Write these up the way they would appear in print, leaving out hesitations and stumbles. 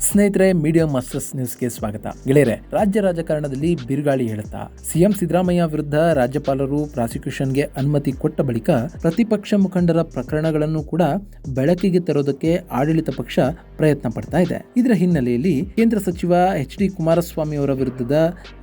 ಸ್ನೇಹಿತರೆ, media masters ನ್ಯೂಸ್ಗೆ ಸ್ವಾಗತ. ಗೆಳೆಯರೆ, ರಾಜ್ಯ ರಾಜಕಾರಣದಲ್ಲಿ ಬಿರುಗಾಳಿ ಏಳುತ್ತಾ ಸಿಎಂ ಸಿದ್ದರಾಮಯ್ಯ ವಿರುದ್ಧ ರಾಜ್ಯಪಾಲರು ಪ್ರಾಸಿಕ್ಯೂಷನ್ಗೆ ಅನುಮತಿ ಕೊಟ್ಟ ಬಳಿಕ ಪ್ರತಿಪಕ್ಷ ಮುಖಂಡರ ಪ್ರಕರಣಗಳನ್ನು ಕೂಡ ಬೆಳಕಿಗೆ ತರೋದಕ್ಕೆ ಆಡಳಿತ ಪಕ್ಷ ಪ್ರಯತ್ನ ಪಡ್ತಾ ಇದೆ. ಇದರ ಹಿನ್ನೆಲೆಯಲ್ಲಿ ಕೇಂದ್ರ ಸಚಿವ ಎಚ್.ಡಿ. ಕುಮಾರಸ್ವಾಮಿ ಅವರ ವಿರುದ್ಧದ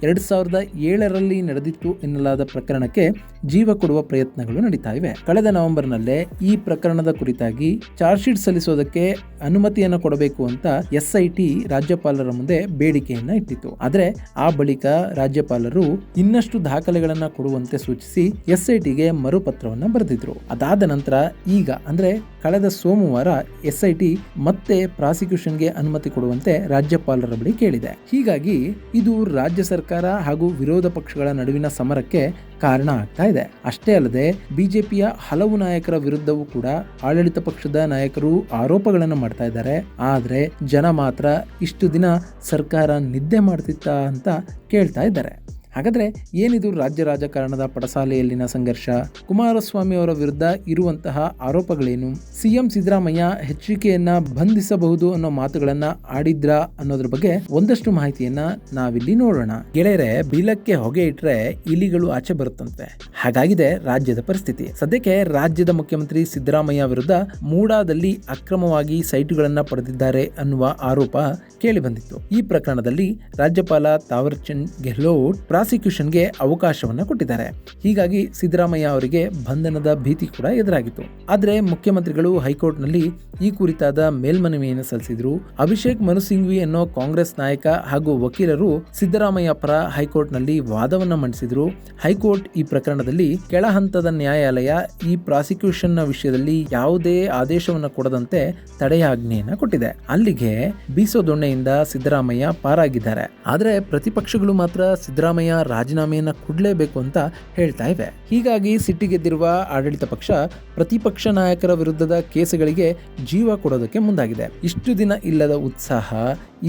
2007ರಲ್ಲಿ ನಡೆದಿತ್ತು ಎನ್ನಲಾದ ಪ್ರಕರಣಕ್ಕೆ ಜೀವ ಕೊಡುವ ಪ್ರಯತ್ನಗಳು ನಡೀತಾ ಇವೆ. ಕಳೆದ ನವೆಂಬರ್ನಲ್ಲೇ ಈ ಪ್ರಕರಣದ ಕುರಿತಾಗಿ ಚಾರ್ಜ್ ಶೀಟ್ ಸಲ್ಲಿಸೋದಕ್ಕೆ ಅನುಮತಿಯನ್ನು ಕೊಡಬೇಕು ಅಂತ ಎಸ್ಐಟಿ ರಾಜ್ಯಪಾಲರ ಮುಂದೆ ಬೇಡಿಕೆಯನ್ನ ಇಟ್ಟಿತ್ತು. ಆದ್ರೆ ಆ ಬಳಿಕ ರಾಜ್ಯಪಾಲರು ಇನ್ನಷ್ಟು ದಾಖಲೆಗಳನ್ನ ಕೊಡುವಂತೆ ಸೂಚಿಸಿ ಎಸ್ಐಟಿಗೆ ಮರುಪತ್ರವನ್ನ ಬರೆದಿದ್ರು. ಅದಾದ ನಂತರ ಈಗ ಅಂದ್ರೆ ಕಳೆದ ಸೋಮವಾರ ಎಸ್ಐಟಿ ಮತ್ತೆ ಪ್ರಾಸಿಕ್ಯೂಷನ್ಗೆ ಅನುಮತಿ ಕೊಡುವಂತೆ ರಾಜ್ಯಪಾಲರ ಬಳಿ ಕೇಳಿದೆ. ಹೀಗಾಗಿ ಇದು ರಾಜ್ಯ ಸರ್ಕಾರ ಹಾಗೂ ವಿರೋಧ ಪಕ್ಷಗಳ ನಡುವಿನ ಸಮರಕ್ಕೆ ಕಾರಣ ಆಗ್ತಾ ಇದೆ. ಅಷ್ಟೇ ಅಲ್ಲದೆ ಬಿಜೆಪಿಯ ಹಲವು ನಾಯಕರ ವಿರುದ್ಧವೂ ಕೂಡ ಆಡಳಿತ ಪಕ್ಷದ ನಾಯಕರು ಆರೋಪಗಳನ್ನು ಮಾಡ್ತಾ ಇದ್ದಾರೆ. ಆದ್ರೆ ಜನ ಮಾತ್ರ ಇಷ್ಟು ದಿನ ಸರ್ಕಾರ ನಿದ್ದೆ ಮಾಡ್ತಿತ್ತ ಅಂತ ಕೇಳ್ತಾ ಇದ್ದಾರೆ. ಹಾಗಾದ್ರೆ ಏನಿದು ರಾಜ್ಯ ರಾಜಕಾರಣದ ಪಡಸಾಲೆಯಲ್ಲಿನ ಸಂಘರ್ಷ? ಕುಮಾರಸ್ವಾಮಿ ಅವರ ವಿರುದ್ಧ ಇರುವಂತಹ ಆರೋಪಗಳೇನು? ಸಿಎಂ ಸಿದ್ದರಾಮಯ್ಯ ಎಚ್ಚರಿಕೆಯನ್ನ ಬಂಧಿಸಬಹುದು ಅನ್ನೋ ಮಾತುಗಳನ್ನ ಆಡಿದ್ರ ಅನ್ನೋದ್ರ ಬಗ್ಗೆ ಒಂದಷ್ಟು ಮಾಹಿತಿಯನ್ನ ನಾವಿಲ್ಲಿ ನೋಡೋಣ. ಗೆಳೆಯರೆ, ಬಿಲಕ್ಕೆ ಹೊಗೆ ಇಟ್ರೆ ಇಲಿಗಳು ಆಚೆ ಬರುತ್ತಂತೆ. ಹಾಗಾಗಿದೆ ರಾಜ್ಯದ ಪರಿಸ್ಥಿತಿ. ಸದ್ಯಕ್ಕೆ ರಾಜ್ಯದ ಮುಖ್ಯಮಂತ್ರಿ ಸಿದ್ದರಾಮಯ್ಯ ವಿರುದ್ಧ ಮೂಡಾದಲ್ಲಿ ಅಕ್ರಮವಾಗಿ ಸೈಟುಗಳನ್ನ ಪಡೆದಿದ್ದಾರೆ ಅನ್ನುವ ಆರೋಪ ಕೇಳಿ ಬಂದಿತ್ತು. ಈ ಪ್ರಕರಣದಲ್ಲಿ ರಾಜ್ಯಪಾಲ ತಾವರ್ ಚಂದ್ ಗೆಹ್ಲೋಟ್ ಪ್ರಾಸಿಕ್ಯೂಷನ್ಗೆ ಅವಕಾಶವನ್ನ ಕೊಟ್ಟಿದ್ದಾರೆ. ಹೀಗಾಗಿ ಸಿದ್ದರಾಮಯ್ಯ ಅವರಿಗೆ ಬಂಧನದ ಭೀತಿ ಕೂಡ ಎದುರಾಗಿತ್ತು. ಆದ್ರೆ ಮುಖ್ಯಮಂತ್ರಿಗಳು ಹೈಕೋರ್ಟ್ನಲ್ಲಿ ಈ ಕುರಿತಾದ ಮೇಲ್ಮನವಿಯನ್ನು ಸಲ್ಲಿಸಿದ್ರು. ಅಭಿಷೇಕ್ ಮನು ಸಿಂಘ್ವಿ ಅನ್ನೋ ಕಾಂಗ್ರೆಸ್ ನಾಯಕ ಹಾಗೂ ವಕೀಲರು ಸಿದ್ದರಾಮಯ್ಯ ಪರ ಹೈಕೋರ್ಟ್ನಲ್ಲಿ ವಾದವನ್ನ ಮಂಡಿಸಿದ್ರು. ಹೈಕೋರ್ಟ್ ಈ ಪ್ರಕರಣದಲ್ಲಿ ಕೆಳ ಹಂತದ ನ್ಯಾಯಾಲಯ ಈ ಪ್ರಾಸಿಕ್ಯೂಷನ್ ವಿಷಯದಲ್ಲಿ ಯಾವುದೇ ಆದೇಶವನ್ನ ಕೊಡದಂತೆ ತಡೆಯಾಜ್ಞೆಯನ್ನ ಕೊಟ್ಟಿದೆ. ಅಲ್ಲಿಗೆ ಬೀಸೋ ದೊಣ್ಣೆಯಿಂದ ಸಿದ್ದರಾಮಯ್ಯ ಪಾರಾಗಿದ್ದಾರೆ. ಆದ್ರೆ ಪ್ರತಿಪಕ್ಷಗಳು ಮಾತ್ರ ಸಿದ್ದರಾಮಯ್ಯ ರಾಜೀನಾಮೆಯನ್ನ ಕೊಡಲೇಬೇಕು ಅಂತ ಹೇಳ್ತಾ ಇವೆ. ಹೀಗಾಗಿ ಸಿಟ್ಟಿಗೆದ್ದಿರುವ ಆಡಳಿತ ಪಕ್ಷ ಪ್ರತಿಪಕ್ಷ ನಾಯಕರ ವಿರುದ್ಧದ ಕೇಸುಗಳಿಗೆ ಜೀವ ಕೊಡೋದಕ್ಕೆ ಮುಂದಾಗಿದೆ. ಇಷ್ಟು ದಿನ ಇಲ್ಲದ ಉತ್ಸಾಹ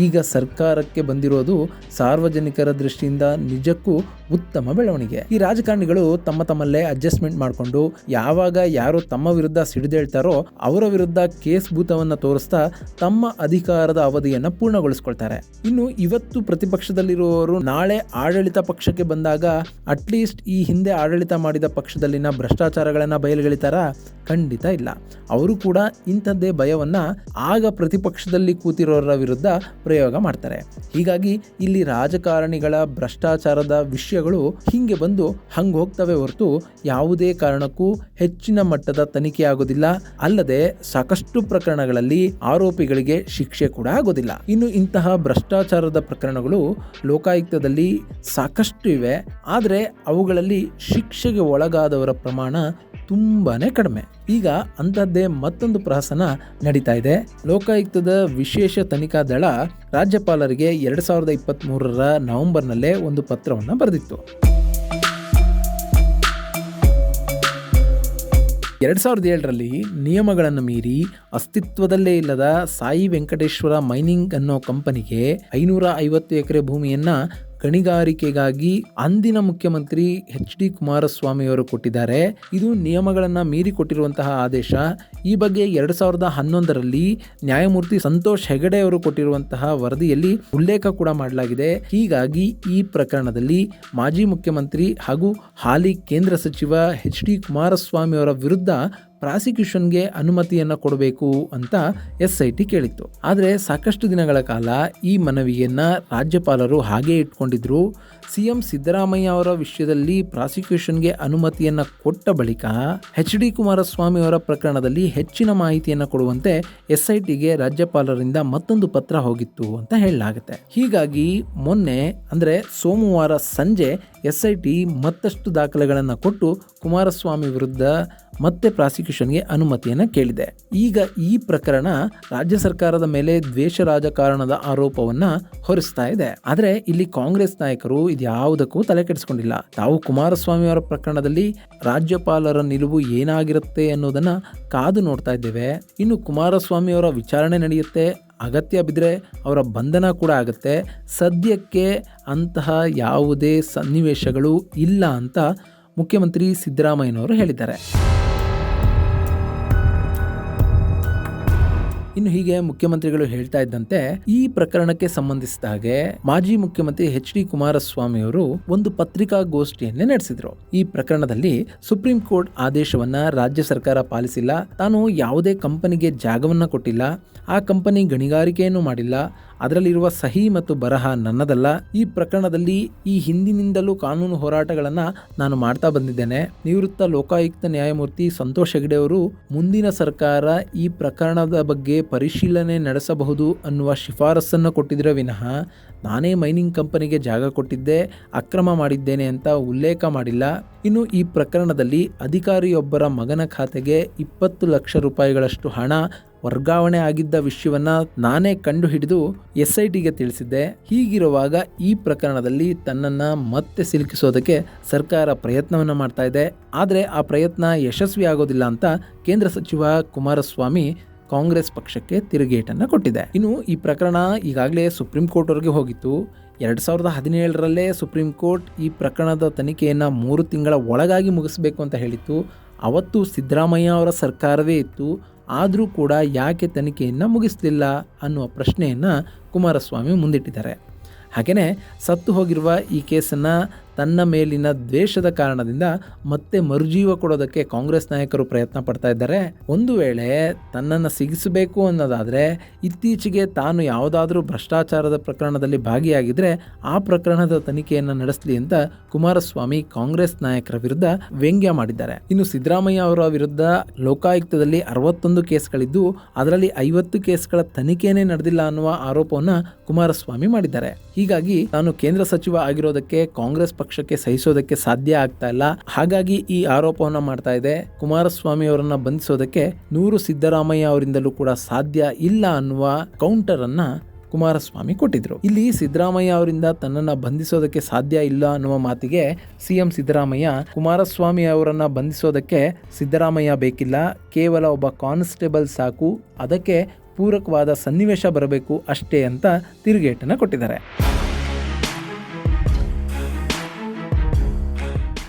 ಈಗ ಸರ್ಕಾರಕ್ಕೆ ಬಂದಿರೋದು ಸಾರ್ವಜನಿಕರ ದೃಷ್ಟಿಯಿಂದ ನಿಜಕ್ಕೂ ಉತ್ತಮ ಬೆಳವಣಿಗೆ. ಈ ರಾಜಕಾರಣಿಗಳು ತಮ್ಮಲ್ಲೇ ಅಡ್ಜಸ್ಟ್ಮೆಂಟ್ ಮಾಡಿಕೊಂಡು ಯಾವಾಗ ಯಾರು ತಮ್ಮ ವಿರುದ್ಧ ಸಿಡಿದೇಳ್ತಾರೋ ಅವರ ವಿರುದ್ಧ ಕೇಸ್ ಭೂತವನ್ನ ತೋರಿಸ್ತಾ ತಮ್ಮ ಅಧಿಕಾರದ ಅವಧಿಯನ್ನ ಪೂರ್ಣಗೊಳಿಸ್ಕೊಳ್ತಾರೆ. ಇನ್ನು ಇವತ್ತು ಪ್ರತಿಪಕ್ಷದಲ್ಲಿರುವವರು ನಾಳೆ ಆಡಳಿತ ಪಕ್ಷಕ್ಕೆ ಬಂದಾಗ ಅಟ್ಲೀಸ್ಟ್ ಈ ಹಿಂದೆ ಆಡಳಿತ ಮಾಡಿದ ಪಕ್ಷದಲ್ಲಿನ ಭ್ರಷ್ಟಾಚಾರಗಳನ್ನ ಬಯಲುಗೆಳಿತಾರಾ? ಖಂಡಿತ ಇಲ್ಲ. ಅವರು ಕೂಡ ಇಂಥದ್ದೇ ಭಯವನ್ನ ಆಗ ಪ್ರತಿಪಕ್ಷದಲ್ಲಿ ಕೂತಿರೋರ ವಿರುದ್ಧ ಪ್ರಯೋಗ ಮಾಡ್ತಾರೆ. ಹೀಗಾಗಿ ಇಲ್ಲಿ ರಾಜಕಾರಣಿಗಳ ಭ್ರಷ್ಟಾಚಾರದ ವಿಷಯಗಳು ಹಿಂಗೆ ಬಂದು ಹಂಗ ಹೋಗ್ತವೆ ಹೊರತು ಯಾವುದೇ ಕಾರಣಕ್ಕೂ ಹೆಚ್ಚಿನ ಮಟ್ಟದ ತನಿಖೆ ಆಗೋದಿಲ್ಲ. ಅಲ್ಲದೆ ಸಾಕಷ್ಟು ಪ್ರಕರಣಗಳಲ್ಲಿ ಆರೋಪಿಗಳಿಗೆ ಶಿಕ್ಷೆ ಕೂಡ ಆಗೋದಿಲ್ಲ. ಇನ್ನು ಇಂತಹ ಭ್ರಷ್ಟಾಚಾರದ ಪ್ರಕರಣಗಳು ಲೋಕಾಯುಕ್ತದಲ್ಲಿ ಸಾಕಷ್ಟು ಇವೆ. ಆದ್ರೆ ಅವುಗಳಲ್ಲಿ ಶಿಕ್ಷೆಗೆ ಒಳಗಾದವರ ಪ್ರಮಾಣ ತುಂಬಾನೇ ಕಡಿಮೆ. ಈಗ ಅಂತಹದ್ದೇ ಮತ್ತೊಂದು ಪ್ರಹಸನ ನಡೀತಾ ಇದೆ. ಲೋಕಾಯುಕ್ತದ ವಿಶೇಷ ತನಿಖಾ ದಳ ರಾಜ್ಯಪಾಲರಿಗೆ 2023ರ ನವೆಂಬರ್ನಲ್ಲೇ ಒಂದು ಪತ್ರವನ್ನು ಬರೆದಿತ್ತು. 2007ರಲ್ಲಿ ನಿಯಮಗಳನ್ನು ಮೀರಿ ಅಸ್ತಿತ್ವದಲ್ಲೇ ಇಲ್ಲದ ಸಾಯಿ ವೆಂಕಟೇಶ್ವರ ಮೈನಿಂಗ್ ಅನ್ನೋ ಕಂಪನಿಗೆ 550 ಎಕರೆ ಭೂಮಿಯನ್ನ ಗಣಿಗಾರಿಕೆಗಾಗಿ ಅಂದಿನ ಮುಖ್ಯಮಂತ್ರಿ ಎಚ್.ಡಿ. ಕುಮಾರಸ್ವಾಮಿ ಅವರು ಕೊಟ್ಟಿದ್ದಾರೆ. ಇದು ನಿಯಮಗಳನ್ನ ಮೀರಿ ಕೊಟ್ಟಿರುವಂತಹ ಆದೇಶ. ಈ ಬಗ್ಗೆ 2011ರಲ್ಲಿ ನ್ಯಾಯಮೂರ್ತಿ ಸಂತೋಷ್ ಹೆಗಡೆ ಅವರು ಕೊಟ್ಟಿರುವಂತಹ ವರದಿಯಲ್ಲಿ ಉಲ್ಲೇಖ ಕೂಡ ಮಾಡಲಾಗಿದೆ. ಹೀಗಾಗಿ ಈ ಪ್ರಕರಣದಲ್ಲಿ ಮಾಜಿ ಮುಖ್ಯಮಂತ್ರಿ ಹಾಗೂ ಹಾಲಿ ಕೇಂದ್ರ ಸಚಿವ ಎಚ್.ಡಿ. ಕುಮಾರಸ್ವಾಮಿ ಅವರ ವಿರುದ್ಧ ಪ್ರಾಸಿಕ್ಯೂಷನ್ಗೆ ಅನುಮತಿಯನ್ನ ಕೊಡಬೇಕು ಅಂತ ಎಸ್ಐಟಿ ಕೇಳಿತ್ತು. ಆದರೆ ಸಾಕಷ್ಟು ದಿನಗಳ ಕಾಲ ಈ ಮನವಿಯನ್ನ ರಾಜ್ಯಪಾಲರು ಹಾಗೆ ಇಟ್ಕೊಂಡಿದ್ರು. ಸಿಎಂ ಸಿದ್ದರಾಮಯ್ಯ ಅವರ ವಿಷಯದಲ್ಲಿ ಪ್ರಾಸಿಕ್ಯೂಷನ್ಗೆ ಅನುಮತಿಯನ್ನ ಕೊಟ್ಟ ಬಳಿಕ ಎಚ್.ಡಿ. ಕುಮಾರಸ್ವಾಮಿ ಅವರ ಪ್ರಕರಣದಲ್ಲಿ ಹೆಚ್ಚಿನ ಮಾಹಿತಿಯನ್ನ ಕೊಡುವಂತೆ ಎಸ್ಐಟಿಗೆ ರಾಜ್ಯಪಾಲರಿಂದ ಮತ್ತೊಂದು ಪತ್ರ ಹೋಗಿತ್ತು ಅಂತ ಹೇಳಲಾಗುತ್ತೆ. ಹೀಗಾಗಿ ಮೊನ್ನೆ ಅಂದ್ರೆ ಸೋಮವಾರ ಸಂಜೆ ಎಸ್ಐಟಿ ಮತ್ತಷ್ಟು ದಾಖಲೆಗಳನ್ನ ಕೊಟ್ಟು ಕುಮಾರಸ್ವಾಮಿ ವಿರುದ್ಧ ಮತ್ತೆ ಪ್ರಾಸಿಕ್ಯೂಷನ್ಗೆ ಅನುಮತಿಯನ್ನ ಕೇಳಿದೆ. ಈಗ ಈ ಪ್ರಕರಣ ರಾಜ್ಯ ಸರ್ಕಾರದ ಮೇಲೆ ದ್ವೇಷ ರಾಜಕಾರಣದ ಆರೋಪವನ್ನ ಹೊರಿಸ್ತಾ ಇದೆ. ಆದ್ರೆ ಇಲ್ಲಿ ಕಾಂಗ್ರೆಸ್ ನಾಯಕರು ಇದ್ಯಾವುದಕ್ಕೂ ತಲೆ ಕೆಡಿಸಿಕೊಂಡಿಲ್ಲ. ತಾವು ಕುಮಾರಸ್ವಾಮಿ ಅವರ ಪ್ರಕರಣದಲ್ಲಿ ರಾಜ್ಯಪಾಲರ ನಿಲುವು ಏನಾಗಿರುತ್ತೆ ಅನ್ನೋದನ್ನ ಕಾದು ನೋಡ್ತಾ ಇದ್ದೇವೆ. ಇನ್ನು ಕುಮಾರಸ್ವಾಮಿ ಅವರ ವಿಚಾರಣೆ ನಡೆಯುತ್ತೆ. ಅಗತ್ಯ ಬಿದ್ದರೆ ಅವರ ಬಂಧನ ಕೂಡ ಆಗುತ್ತೆ. ಸದ್ಯಕ್ಕೆ ಅಂತಹ ಯಾವುದೇ ಸನ್ನಿವೇಶಗಳು ಇಲ್ಲ ಅಂತ ಮುಖ್ಯಮಂತ್ರಿ ಸಿದ್ದರಾಮಯ್ಯನವರು ಹೇಳಿದ್ದಾರೆ. ಇನ್ನು ಹೀಗೆ ಮುಖ್ಯಮಂತ್ರಿಗಳು ಹೇಳ್ತಾ ಇದ್ದಂತೆ ಈ ಪ್ರಕರಣಕ್ಕೆ ಸಂಬಂಧಿಸಿದ ಹಾಗೆ ಮಾಜಿ ಮುಖ್ಯಮಂತ್ರಿ ಎಚ್.ಡಿ. ಕುಮಾರಸ್ವಾಮಿ ಅವರು ಒಂದು ಪತ್ರಿಕಾಗೋಷ್ಠಿಯನ್ನೇ ನಡೆಸಿದ್ರು. ಈ ಪ್ರಕರಣದಲ್ಲಿ ಸುಪ್ರೀಂ ಕೋರ್ಟ್ ಆದೇಶವನ್ನ ರಾಜ್ಯ ಸರ್ಕಾರ ಪಾಲಿಸಿಲ್ಲ, ತಾನು ಯಾವುದೇ ಕಂಪನಿಗೆ ಜಾಗವನ್ನ ಕೊಟ್ಟಿಲ್ಲ, ಆ ಕಂಪನಿ ಗಣಿಗಾರಿಕೆಯನ್ನು ಮಾಡಿಲ್ಲ, ಅದರಲ್ಲಿರುವ ಸಹಿ ಮತ್ತು ಬರಹ ನನ್ನದಲ್ಲ, ಈ ಪ್ರಕರಣದಲ್ಲಿ ಈ ಹಿಂದಿನಿಂದಲೂ ಕಾನೂನು ಹೋರಾಟಗಳನ್ನ ನಾನು ಮಾಡ್ತಾ ಬಂದಿದ್ದೇನೆ. ನಿವೃತ್ತ ಲೋಕಾಯುಕ್ತ ನ್ಯಾಯಮೂರ್ತಿ ಸಂತೋಷ್ ಹೆಗ್ಡೆ ಅವರು ಮುಂದಿನ ಸರ್ಕಾರ ಈ ಪ್ರಕರಣದ ಬಗ್ಗೆ ಪರಿಶೀಲನೆ ನಡೆಸಬಹುದು ಅನ್ನುವ ಶಿಫಾರಸನ್ನು ಕೊಟ್ಟಿದ್ರೆ ವಿನಃ ನಾನೇ ಮೈನಿಂಗ್ ಕಂಪನಿಗೆ ಜಾಗ ಕೊಟ್ಟಿದ್ದೆ, ಅಕ್ರಮ ಮಾಡಿದ್ದೇನೆ ಅಂತ ಉಲ್ಲೇಖ ಮಾಡಿಲ್ಲ. ಇನ್ನು ಈ ಪ್ರಕರಣದಲ್ಲಿ ಅಧಿಕಾರಿಯೊಬ್ಬರ ಮಗನ ಖಾತೆಗೆ 20 ಲಕ್ಷ ರೂಪಾಯಿಗಳಷ್ಟು ಹಣ ವರ್ಗಾವಣೆ ಆಗಿದ್ದ ವಿಷಯವನ್ನ ನಾನೇ ಕಂಡು ಹಿಡಿದು SITಗೆ ತಿಳಿಸಿದ್ದೆ. ಹೀಗಿರುವಾಗ ಈ ಪ್ರಕರಣದಲ್ಲಿ ತನ್ನನ್ನ ಮತ್ತೆ ಸಿಲುಕಿಸೋದಕ್ಕೆ ಸರ್ಕಾರ ಪ್ರಯತ್ನವನ್ನ ಮಾಡ್ತಾ ಇದೆ. ಆದರೆ ಆ ಪ್ರಯತ್ನ ಯಶಸ್ವಿ ಆಗೋದಿಲ್ಲ ಅಂತ ಕೇಂದ್ರ ಸಚಿವ ಕುಮಾರಸ್ವಾಮಿ ಕಾಂಗ್ರೆಸ್ ಪಕ್ಷಕ್ಕೆ ತಿರುಗೇಟನ್ನು ಕೊಟ್ಟಿದೆ. ಇನ್ನು ಈ ಪ್ರಕರಣ ಈಗಾಗಲೇ ಸುಪ್ರೀಂ ಕೋರ್ಟ್ ವರೆಗೆ ಹೋಗಿತ್ತು. 2017ರಲ್ಲೇ ಸುಪ್ರೀಂ ಕೋರ್ಟ್ ಈ ಪ್ರಕರಣದ ತನಿಖೆಯನ್ನು 3 ತಿಂಗಳ ಒಳಗಾಗಿ ಮುಗಿಸಬೇಕು ಅಂತ ಹೇಳಿತ್ತು. ಅವತ್ತು ಸಿದ್ದರಾಮಯ್ಯ ಅವರ ಸರ್ಕಾರವೇ ಇತ್ತು. ಆದರೂ ಕೂಡ ಯಾಕೆ ತನಿಖೆಯನ್ನು ಮುಗಿಸಲಿಲ್ಲ ಅನ್ನುವ ಪ್ರಶ್ನೆಯನ್ನು ಕುಮಾರಸ್ವಾಮಿ ಮುಂದಿಟ್ಟಿದ್ದಾರೆ. ಹಾಗೆಯೇ ಸತ್ತು ಹೋಗಿರುವ ಈ ಕೇಸನ್ನು ತನ್ನ ಮೇಲಿನ ದ್ವೇಷದ ಕಾರಣದಿಂದ ಮತ್ತೆ ಮರುಜೀವ ಕೊಡೋದಕ್ಕೆ ಕಾಂಗ್ರೆಸ್ ನಾಯಕರು ಪ್ರಯತ್ನ ಪಡ್ತಾ ಇದ್ದಾರೆ. ಒಂದು ವೇಳೆ ತನ್ನನ್ನು ಸಿಗಿಸಬೇಕು ಅನ್ನೋದಾದರೆ ಇತ್ತೀಚೆಗೆ ತಾನು ಯಾವುದಾದ್ರೂ ಭ್ರಷ್ಟಾಚಾರದ ಪ್ರಕರಣದಲ್ಲಿ ಭಾಗಿಯಾಗಿದ್ದರೆ ಆ ಪ್ರಕರಣದ ತನಿಖೆಯನ್ನು ನಡೆಸಲಿ ಅಂತ ಕುಮಾರಸ್ವಾಮಿ ಕಾಂಗ್ರೆಸ್ ನಾಯಕರ ವಿರುದ್ಧ ವ್ಯಂಗ್ಯ ಮಾಡಿದ್ದಾರೆ. ಇನ್ನು ಸಿದ್ದರಾಮಯ್ಯ ಅವರ ವಿರುದ್ಧ ಲೋಕಾಯುಕ್ತದಲ್ಲಿ 61 ಕೇಸ್ಗಳಿದ್ದು ಅದರಲ್ಲಿ 50 ಕೇಸ್ಗಳ ತನಿಖೆನೇ ನಡೆದಿಲ್ಲ ಅನ್ನುವ ಆರೋಪವನ್ನು ಕುಮಾರಸ್ವಾಮಿ ಮಾಡಿದ್ದಾರೆ. ಹೀಗಾಗಿ ತಾನು ಕೇಂದ್ರ ಸಚಿವ ಆಗಿರೋದಕ್ಕೆ ಕಾಂಗ್ರೆಸ್ ಪಕ್ಷಕ್ಕೆ ಸಹಿಸೋದಕ್ಕೆ ಸಾಧ್ಯ ಆಗ್ತಾ ಇಲ್ಲ. ಹಾಗಾಗಿ ಈ ಆರೋಪವನ್ನ ಮಾಡ್ತಾ ಇದೆ. ಕುಮಾರಸ್ವಾಮಿ ಅವರನ್ನ ಬಂಧಿಸೋದಕ್ಕೆ 100 ಸಿದ್ದರಾಮಯ್ಯ ಅವರಿಂದಲೂ ಕೂಡ ಸಾಧ್ಯ ಇಲ್ಲ ಅನ್ನುವ ಕೌಂಟರ್ ಅನ್ನ ಕುಮಾರಸ್ವಾಮಿ ಕೊಟ್ಟಿದ್ರು. ಇಲ್ಲಿ ಸಿದ್ದರಾಮಯ್ಯ ಅವರಿಂದ ತನ್ನನ್ನ ಬಂಧಿಸೋದಕ್ಕೆ ಸಾಧ್ಯ ಇಲ್ಲ ಅನ್ನುವ ಮಾತಿಗೆ ಸಿಎಂ ಸಿದ್ದರಾಮಯ್ಯ ಕುಮಾರಸ್ವಾಮಿ ಅವರನ್ನ ಬಂಧಿಸೋದಕ್ಕೆ ಸಿದ್ದರಾಮಯ್ಯ ಬೇಕಿಲ್ಲ, ಕೇವಲ ಒಬ್ಬ ಕಾನ್ಸ್ಟೇಬಲ್ ಸಾಕು, ಅದಕ್ಕೆ ಪೂರಕವಾದ ಸನ್ನಿವೇಶ ಬರಬೇಕು ಅಷ್ಟೇ ಅಂತ ತಿರುಗೇಟನ್ನು ಕೊಟ್ಟಿದ್ದಾರೆ.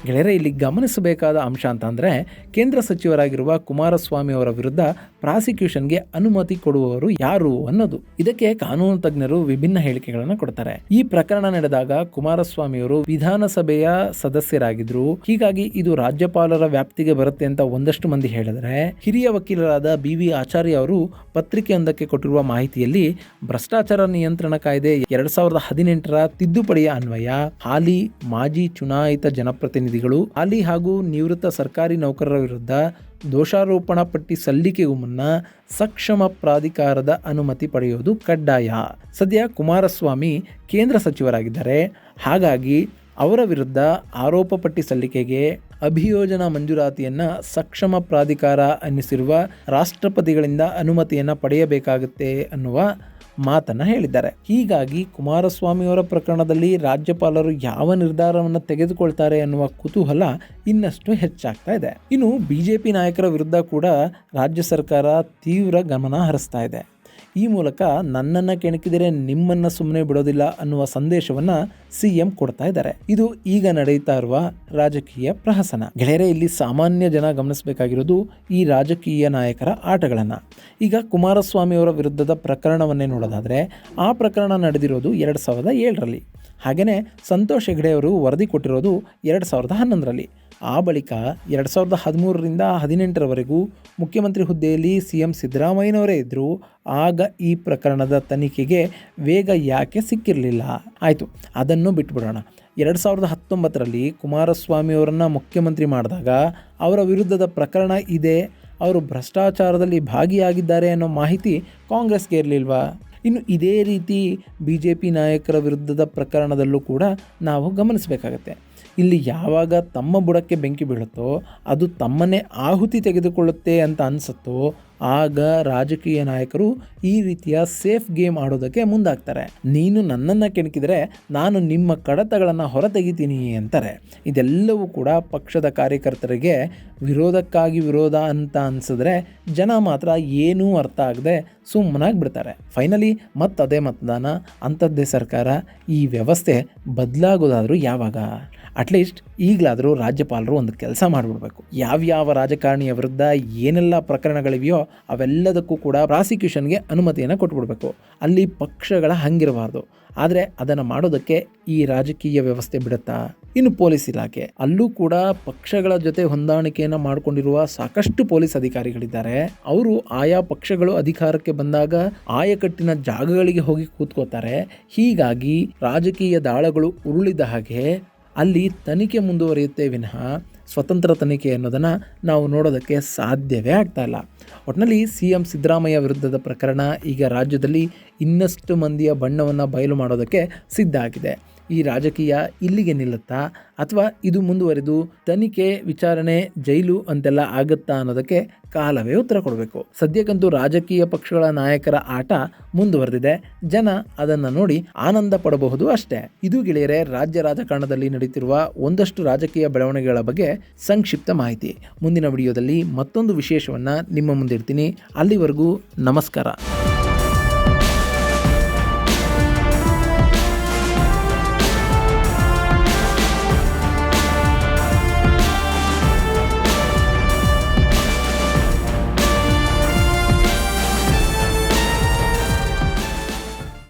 ಗೆಳೆಯರೆ, ಇಲ್ಲಿ ಗಮನಿಸಬೇಕಾದ ಅಂಶ ಅಂತಂದರೆ ಕೇಂದ್ರ ಸಚಿವರಾಗಿರುವ ಕುಮಾರಸ್ವಾಮಿ ಅವರ ವಿರುದ್ಧ ಪ್ರಾಸಿಕ್ಯೂಷನ್ಗೆ ಅನುಮತಿ ಕೊಡುವವರು ಯಾರು ಅನ್ನೋದು. ಇದಕ್ಕೆ ಕಾನೂನು ತಜ್ಞರು ವಿಭಿನ್ನ ಹೇಳಿಕೆಗಳನ್ನು ಕೊಡ್ತಾರೆ. ಈ ಪ್ರಕರಣ ನಡೆದಾಗ ಕುಮಾರಸ್ವಾಮಿ ಅವರು ವಿಧಾನಸಭೆಯ ಸದಸ್ಯರಾಗಿದ್ರು. ಹೀಗಾಗಿ ಇದು ರಾಜ್ಯಪಾಲರ ವ್ಯಾಪ್ತಿಗೆ ಬರುತ್ತೆ ಅಂತ ಒಂದಷ್ಟು ಮಂದಿ ಹೇಳಿದರೆ, ಹಿರಿಯ ವಕೀಲರಾದ BV ಆಚಾರ್ಯ ಅವರು ಪತ್ರಿಕೆಯೊಂದಕ್ಕೆ ಕೊಟ್ಟಿರುವ ಮಾಹಿತಿಯಲ್ಲಿ ಭ್ರಷ್ಟಾಚಾರ ನಿಯಂತ್ರಣ ಕಾಯ್ದೆ 2018ರ ತಿದ್ದುಪಡಿಯ ಅನ್ವಯ ಹಾಲಿ ಮಾಜಿ ಚುನಾಯಿತ ಜನಪ್ರತಿನಿಧಿಗಳು, ಹಾಲಿ ಹಾಗೂ ನಿವೃತ್ತ ಸರ್ಕಾರಿ ನೌಕರರ ವಿರುದ್ಧ ದೋಷಾರೋಪಣಾ ಪಟ್ಟಿ ಸಲ್ಲಿಕೆಗೂ ಮುನ್ನ ಸಕ್ಷಮ ಪ್ರಾಧಿಕಾರದ ಅನುಮತಿ ಪಡೆಯುವುದು ಕಡ್ಡಾಯ. ಸದ್ಯ ಕುಮಾರಸ್ವಾಮಿ ಕೇಂದ್ರ ಸಚಿವರಾಗಿದ್ದಾರೆ. ಹಾಗಾಗಿ ಅವರ ವಿರುದ್ಧ ಆರೋಪ ಪಟ್ಟಿ ಸಲ್ಲಿಕೆಗೆ ಅಭಿಯೋಜನಾ ಮಂಜೂರಾತಿಯನ್ನು ಸಕ್ಷಮ ಪ್ರಾಧಿಕಾರ ಅನ್ನಿಸಿರುವ ರಾಷ್ಟ್ರಪತಿಗಳಿಂದ ಅನುಮತಿಯನ್ನು ಪಡೆಯಬೇಕಾಗುತ್ತೆ ಅನ್ನುವ ಮಾತನ್ನು ಹೇಳಿದ್ದಾರೆ. ಹೀಗಾಗಿ ಕುಮಾರಸ್ವಾಮಿ ಅವರ ಪ್ರಕರಣದಲ್ಲಿ ರಾಜ್ಯಪಾಲರು ಯಾವ ನಿರ್ಧಾರವನ್ನು ತೆಗೆದುಕೊಳ್ತಾರೆ ಅನ್ನುವ ಕುತೂಹಲ ಇನ್ನಷ್ಟು ಹೆಚ್ಚಾಗ್ತಾ ಇದೆ. ಇನ್ನು BJP ನಾಯಕರ ವಿರುದ್ಧ ಕೂಡ ರಾಜ್ಯ ಸರ್ಕಾರ ತೀವ್ರ ಗಮನ ಹರಿಸ್ತಾ ಇದೆ. ಈ ಮೂಲಕ ನನ್ನನ್ನು ಕೆಣಕಿದರೆ ನಿಮ್ಮನ್ನು ಸುಮ್ಮನೆ ಬಿಡೋದಿಲ್ಲ ಅನ್ನುವ ಸಂದೇಶವನ್ನು CM ಕೊಡ್ತಾ ಇದ್ದಾರೆ. ಇದು ಈಗ ನಡೆಯುತ್ತಾ ಇರುವ ರಾಜಕೀಯ ಪ್ರಹಸನ. ಗೆಳೆಯರೆ, ಇಲ್ಲಿ ಸಾಮಾನ್ಯ ಜನ ಗಮನಿಸಬೇಕಾಗಿರೋದು ಈ ರಾಜಕೀಯ ನಾಯಕರ ಆಟಗಳನ್ನು. ಈಗ ಕುಮಾರಸ್ವಾಮಿ ಅವರ ವಿರುದ್ಧದ ಪ್ರಕರಣವನ್ನೇ ನೋಡೋದಾದರೆ ಆ ಪ್ರಕರಣ ನಡೆದಿರೋದು 2007ರಲ್ಲಿ. ಹಾಗೆಯೇ ಸಂತೋಷ್ ಹೆಗ್ಡೆ ಅವರು ವರದಿ ಕೊಟ್ಟಿರೋದು 2011ರಲ್ಲಿ. ಆ ಬಳಿಕ 2013ರಿಂದ 2018ರವರೆಗೂ ಮುಖ್ಯಮಂತ್ರಿ ಹುದ್ದೆಯಲ್ಲಿ CM ಸಿದ್ದರಾಮಯ್ಯನವರೇ ಇದ್ದರು. ಆಗ ಈ ಪ್ರಕರಣದ ತನಿಖೆಗೆ ವೇಗ ಯಾಕೆ ಸಿಕ್ಕಿರಲಿಲ್ಲ? ಆಯಿತು, ಅದನ್ನು ಬಿಟ್ಬಿಡೋಣ. 2019ರಲ್ಲಿ ಕುಮಾರಸ್ವಾಮಿ ಅವರನ್ನು ಮುಖ್ಯಮಂತ್ರಿ ಮಾಡಿದಾಗ ಅವರ ವಿರುದ್ಧದ ಪ್ರಕರಣ ಇದೆ, ಅವರು ಭ್ರಷ್ಟಾಚಾರದಲ್ಲಿ ಭಾಗಿಯಾಗಿದ್ದಾರೆ ಅನ್ನೋ ಮಾಹಿತಿ ಕಾಂಗ್ರೆಸ್ಗೆ ಇರಲಿಲ್ವಾ? ಇನ್ನು ಇದೇ ರೀತಿ BJP ನಾಯಕರ ವಿರುದ್ಧದ ಪ್ರಕರಣದಲ್ಲೂ ಕೂಡ ನಾವು ಗಮನಿಸಬೇಕಾಗತ್ತೆ. ಇಲ್ಲಿ ಯಾವಾಗ ತಮ್ಮ ಬುಡಕ್ಕೆ ಬೆಂಕಿ ಬೀಳುತ್ತೋ, ಅದು ತಮ್ಮನ್ನೇ ಆಹುತಿ ತೆಗೆದುಕೊಳ್ಳುತ್ತೆ ಅಂತ ಅನಿಸುತ್ತೋ, ಆಗ ರಾಜಕೀಯ ನಾಯಕರು ಈ ರೀತಿಯ ಸೇಫ್ ಗೇಮ್ ಆಡೋದಕ್ಕೆ ಮುಂದಾಗ್ತಾರೆ. ನೀನು ನನ್ನನ್ನು ಕೆಣಕಿದರೆ ನಾನು ನಿಮ್ಮ ಕಡತಗಳನ್ನು ಹೊರತೆಗಿತೀನಿ ಅಂತಾರೆ. ಇದೆಲ್ಲವೂ ಕೂಡ ಪಕ್ಷದ ಕಾರ್ಯಕರ್ತರಿಗೆ ವಿರೋಧಕ್ಕಾಗಿ ವಿರೋಧ ಅಂತ ಅನಿಸಿದ್ರೆ ಜನ ಮಾತ್ರ ಏನೂ ಅರ್ಥ ಆಗದೆ ಸುಮ್ಮನಾಗಿ ಬಿಡ್ತಾರೆ. ಫೈನಲಿ ಮತ್ತದೇ ಮತದಾನ, ಅಂಥದ್ದೇ ಸರ್ಕಾರ. ಈ ವ್ಯವಸ್ಥೆ ಬದಲಾಗೋದಾದರೂ ಯಾವಾಗ? ಅಟ್ಲೀಸ್ಟ್ ಈಗಲಾದರೂ ರಾಜ್ಯಪಾಲರು ಒಂದು ಕೆಲಸ ಮಾಡಿಬಿಡ್ಬೇಕು. ಯಾವ್ಯಾವ ರಾಜಕಾರಣಿಯ ವಿರುದ್ಧ ಏನೆಲ್ಲ ಪ್ರಕರಣಗಳಿವೆಯೋ ಅವೆಲ್ಲದಕ್ಕೂ ಕೂಡ ಪ್ರಾಸಿಕ್ಯೂಷನ್ಗೆ ಅನುಮತಿಯನ್ನು ಕೊಟ್ಬಿಡ್ಬೇಕು. ಅಲ್ಲಿ ಪಕ್ಷಗಳ ಹಂಗಿರಬಾರ್ದು. ಆದರೆ ಅದನ್ನು ಮಾಡೋದಕ್ಕೆ ಈ ರಾಜಕೀಯ ವ್ಯವಸ್ಥೆ ಬಿಡುತ್ತಾ? ಇನ್ನು ಪೊಲೀಸ್ ಇಲಾಖೆ, ಅಲ್ಲೂ ಕೂಡ ಪಕ್ಷಗಳ ಜೊತೆ ಹೊಂದಾಣಿಕೆಯನ್ನು ಮಾಡಿಕೊಂಡಿರುವ ಸಾಕಷ್ಟು ಪೊಲೀಸ್ ಅಧಿಕಾರಿಗಳಿದ್ದಾರೆ. ಅವರು ಆಯಾ ಪಕ್ಷಗಳು ಅಧಿಕಾರಕ್ಕೆ ಬಂದಾಗ ಆಯಕಟ್ಟಿನ ಜಾಗಗಳಿಗೆ ಹೋಗಿ ಕೂತ್ಕೋತಾರೆ. ಹೀಗಾಗಿ ರಾಜಕೀಯ ದಾಳಗಳು ಉರುಳಿದ ಹಾಗೆ ಅಲ್ಲಿ ತನಿಖೆ ಮುಂದುವರಿಯುತ್ತೆ ವಿನಃ ಸ್ವತಂತ್ರ ತನಿಖೆ ಅನ್ನೋದನ್ನು ನಾವು ನೋಡೋದಕ್ಕೆ ಸಾಧ್ಯವೇ ಆಗ್ತಾ ಇಲ್ಲ. ಒಟ್ಟಿನಲ್ಲಿ CM ಸಿದ್ದರಾಮಯ್ಯ ವಿರುದ್ಧದ ಪ್ರಕರಣ ಈಗ ರಾಜ್ಯದಲ್ಲಿ ಇನ್ನಷ್ಟು ಮಂದಿಯ ಬಣ್ಣವನ್ನು ಬಯಲು ಮಾಡೋದಕ್ಕೆ ಸಿದ್ಧ ಆಗಿದೆ. ಈ ರಾಜಕೀಯ ಇಲ್ಲಿಗೆ ನಿಲ್ಲುತ್ತಾ ಅಥವಾ ಇದು ಮುಂದುವರೆದು ತನಿಖೆ, ವಿಚಾರಣೆ, ಜೈಲು ಅಂತೆಲ್ಲ ಆಗುತ್ತಾ ಅನ್ನೋದಕ್ಕೆ ಕಾಲವೇ ಉತ್ತರ ಕೊಡಬೇಕು. ಸದ್ಯಕ್ಕಂತೂ ರಾಜಕೀಯ ಪಕ್ಷಗಳ ನಾಯಕರ ಆಟ ಮುಂದುವರೆದಿದೆ. ಜನ ಅದನ್ನು ನೋಡಿ ಆನಂದ ಪಡಬಹುದು ಅಷ್ಟೇ. ಇದು ಗೆಳೆಯರೇ ರಾಜ್ಯ ರಾಜಕಾರಣದಲ್ಲಿ ನಡೀತಿರುವ ಒಂದಷ್ಟು ರಾಜಕೀಯ ಬೆಳವಣಿಗೆಗಳ ಬಗ್ಗೆ ಸಂಕ್ಷಿಪ್ತ ಮಾಹಿತಿ. ಮುಂದಿನ ವಿಡಿಯೋದಲ್ಲಿ ಮತ್ತೊಂದು ವಿಶೇಷವನ್ನು ನಿಮ್ಮ ಮುಂದಿಡ್ತೀನಿ. ಅಲ್ಲಿವರೆಗೂ ನಮಸ್ಕಾರ.